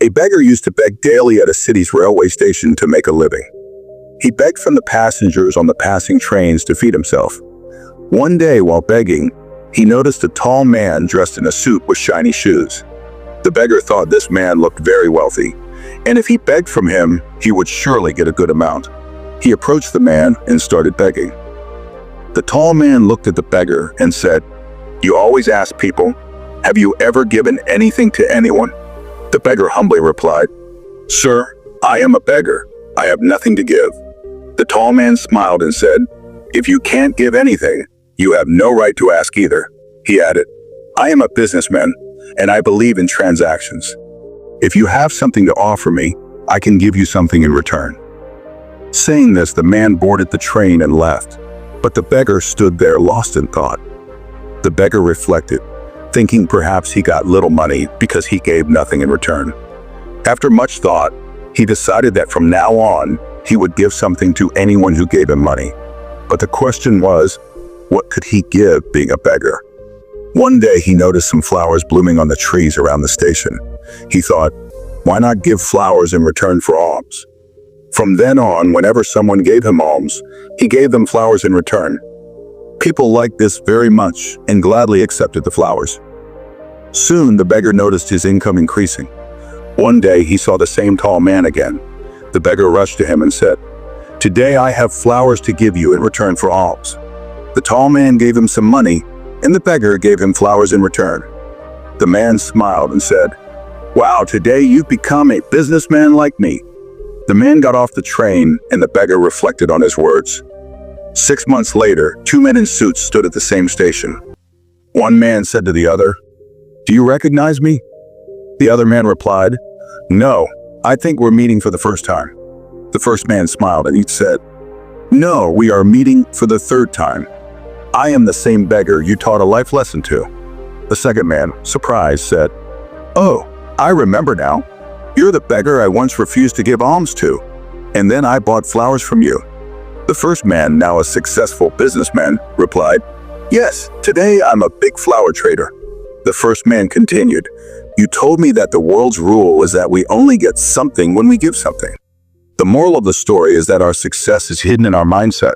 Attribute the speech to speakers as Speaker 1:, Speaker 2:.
Speaker 1: A beggar used to beg daily at a city's railway station to make a living. He begged from the passengers on the passing trains to feed himself. One day, while begging, he noticed a tall man dressed in a suit with shiny shoes. The beggar thought this man looked very wealthy, and if he begged from him, he would surely get a good amount. He approached the man and started begging. The tall man looked at the beggar and said, "You always ask people, have you ever given anything to anyone?" The beggar humbly replied, "Sir, I am a beggar. I have nothing to give." The tall man smiled and said, "If you can't give anything, you have no right to ask either." He added, "I am a businessman, and I believe in transactions. If you have something to offer me, I can give you something in return." Saying this, the man boarded the train and left, but the beggar stood there lost in thought. The beggar reflected, thinking perhaps he got little money because he gave nothing in return. After much thought, he decided that from now on, he would give something to anyone who gave him money. But the question was, what could he give being a beggar? One day he noticed some flowers blooming on the trees around the station. He thought, why not give flowers in return for alms? From then on, whenever someone gave him alms, he gave them flowers in return. People liked this very much and gladly accepted the flowers. Soon, the beggar noticed his income increasing. One day, he saw the same tall man again. The beggar rushed to him and said, "Today I have flowers to give you in return for alms." The tall man gave him some money, and the beggar gave him flowers in return. The man smiled and said, "Wow, today you've become a businessman like me." The man got off the train, and the beggar reflected on his words. 6 months later, 2 men in suits stood at the same station. One man said to the other, "Do you recognize me?" The other man replied, "No, I think we're meeting for the first time." The first man smiled and he said, "No, we are meeting for the third time. I am the same beggar you taught a life lesson to." The second man, surprised, said, "Oh, I remember now. You're the beggar I once refused to give alms to, and then I bought flowers from you." The first man, now a successful businessman, replied, "Yes, today I'm a big flower trader." The first man continued, "You told me that the world's rule is that we only get something when we give something." The moral of the story is that our success is hidden in our mindset.